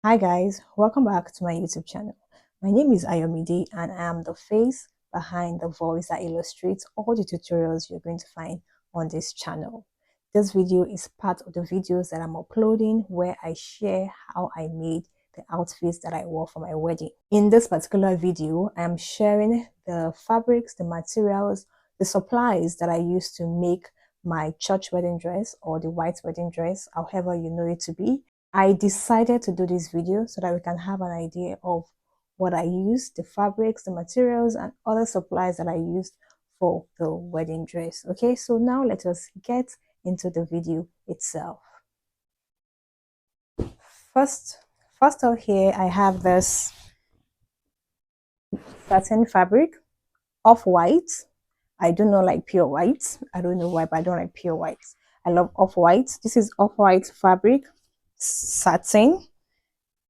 Hi guys, welcome back to my YouTube channel. My name is Ayomide and I am the face behind the voice that illustrates all the tutorials you're going to find on this channel. This video is part of the videos that I'm uploading where I share how I made the outfits that I wore for my wedding. In this particular video, I am sharing the fabrics, the materials, the supplies that I used to make my church wedding dress or the white wedding dress, however you know it to be. I decided to do this video so that we can have an idea of what I used, the fabrics, the materials, and other supplies that I used for the wedding dress. Okay, so now let us get into the video itself. First, first off here, I have this satin fabric, off-white. I do not like pure white. I don't know why, but I don't like pure white. I love off-white. This is off-white fabric, satin.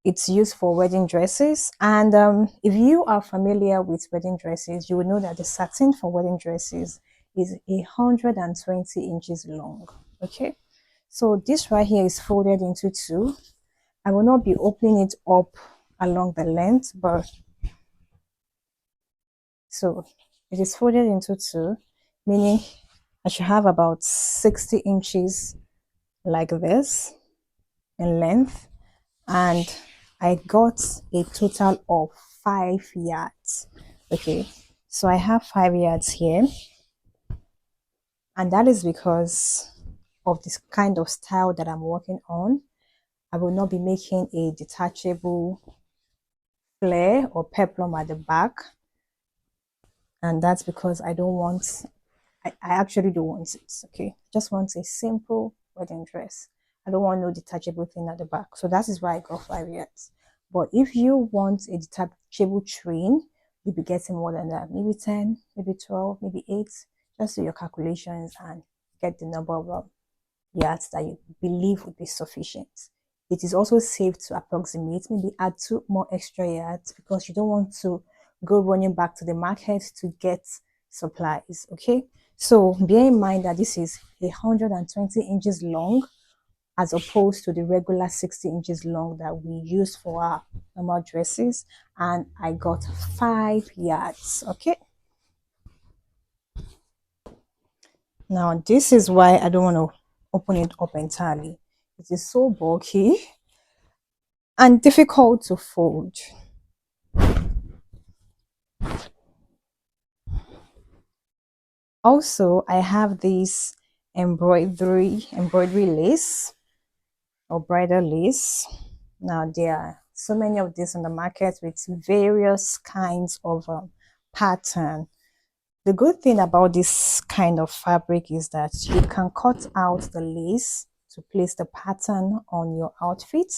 It's used for wedding dresses, and if you are familiar with wedding dresses, you will know that the satin for wedding dresses is 120 inches long. Okay, so this right here is folded into two. I will not be opening it up along the length, but so it is folded into two, meaning I should have about 60 inches like this in length, and I got a total of 5 yards. Okay, so I have 5 yards here, and that is because of this kind of style that I'm working on. I will not be making a detachable flare or peplum at the back, and that's because I don't want, I actually don't want it. Okay, just want a simple wedding dress. I don't want no detachable thing at the back, so that is why I got 5 yards. But if you want a detachable train, you'll be getting more than that, maybe 10, maybe 12, maybe 8. Just do your calculations and get the number of yards that you believe would be sufficient. It is also safe to approximate, maybe add 2 more extra yards because you don't want to go running back to the market to get supplies. Okay, so bear in mind that this is 120 inches long as opposed to the regular 60 inches long that we use for our normal dresses, and I got 5 yards. Okay, now this is why I don't want to open it up entirely. It is so bulky and difficult to fold. Also, I have this embroidery lace or bridal lace. Now there are so many of these on the market with various kinds of pattern. The good thing about this kind of fabric is that you can cut out the lace to place the pattern on your outfit.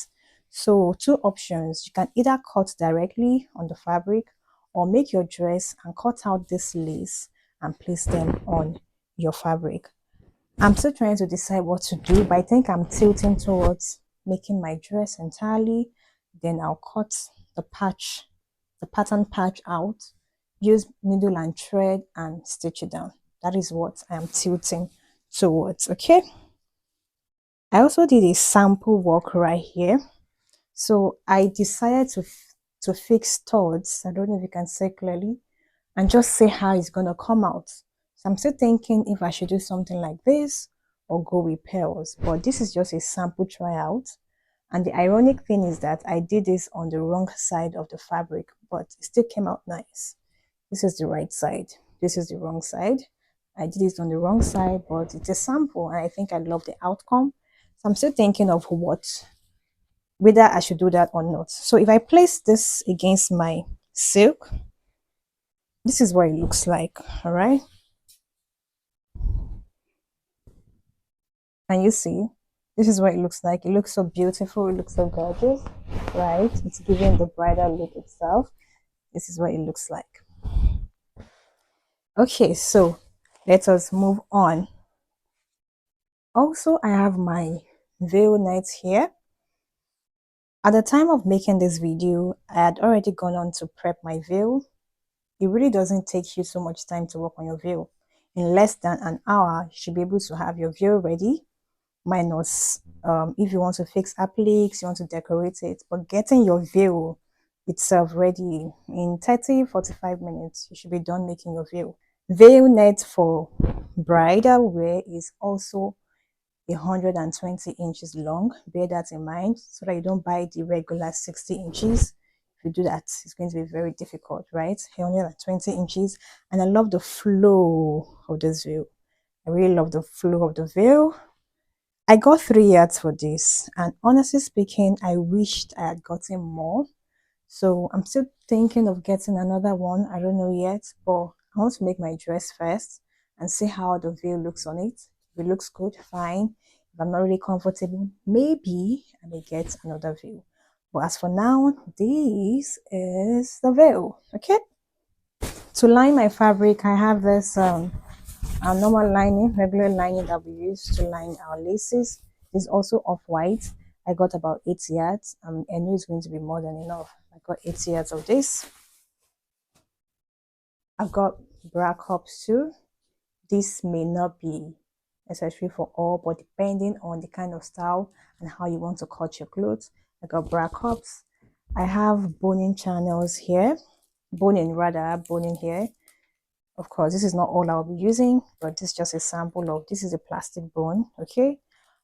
So 2 options: you can either cut directly on the fabric or make your dress and cut out this lace and place them on your fabric. I'm still trying to decide what to do, but I think I'm tilting towards making my dress entirely. Then I'll cut the pattern patch out, use needle and thread and stitch it down. That is what I am tilting towards. Okay, I also did a sample work right here. So I decided to fix studs. I don't know if you can see clearly, and just see how it's gonna come out. So I'm still thinking if I should do something like this or go with pearls, but this is just a sample tryout. And the ironic thing is that I did this on the wrong side of the fabric, but it still came out nice. This is the right side, this is the wrong side. I did it on the wrong side, but it's a sample and I think I love the outcome. So I'm still thinking of whether I should do that or not. So if I place this against my silk, this is what it looks like. All right, can you see? This is what it looks like. It looks so beautiful, it looks so gorgeous, right? It's giving the bridal look itself. This is what it looks like. Okay, so let us move on. Also, I have my veil net here. At the time of making this video, I had already gone on to prep my veil. It really doesn't take you so much time to work on your veil. In less than an hour, you should be able to have your veil ready. minus if you want to fix appliques, you want to decorate it. But getting your veil itself ready in 30-45 minutes, you should be done making your veil. Veil net for bridal wear is also 120 inches long. Bear that in mind so that you don't buy the regular 60 inches. If you do that, it's going to be very difficult, right? 120 inches. And I love the flow of this veil. I really love the flow of the veil. I got 3 yards for this, and honestly speaking, I wished I had gotten more. So I'm still thinking of getting another one. I don't know yet, but I want to make my dress first and see how the veil looks on it. If it looks good, fine. If I'm not really comfortable, maybe I may get another veil. But as for now, this is the veil. Okay. To line my fabric, I have this our normal lining, regular lining that we use to line our laces. Is also off-white. I got about 8 yards. I know it's going to be more than enough. I got 8 yards of this. I've got bra cups too. This may not be necessary for all, but depending on the kind of style and how you want to cut your clothes, I got bra cups. I have boning channels here, boning here. Of course, this is not all I'll be using, but this is just a sample of, this is a plastic bone, okay?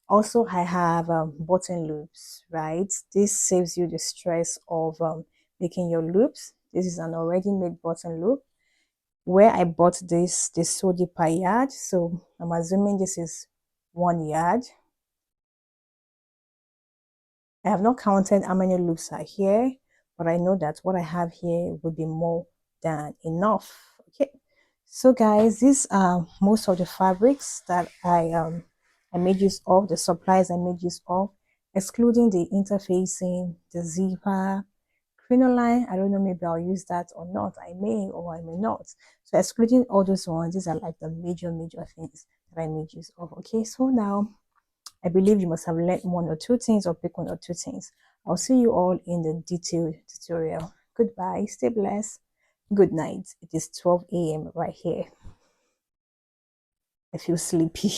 Also, I have button loops, right? This saves you the stress of making your loops. This is an already made button loop. Where I bought this sold it per yard, so I'm assuming this is 1 yard. I have not counted how many loops are here, but I know that what I have here will be more than enough. Okay, so guys, these are most of the fabrics that I made use of, the supplies I made use of, excluding the interfacing, the zipper, crinoline. I don't know, maybe I'll use that or not. I may or I may not. So excluding all those ones, these are like the major things that I made use of. Okay, so now I believe you must have learned one or two things or pick one or two things. I'll see you all in the detailed tutorial. Goodbye, stay blessed, good night. It is 12 a.m. right here. I feel sleepy.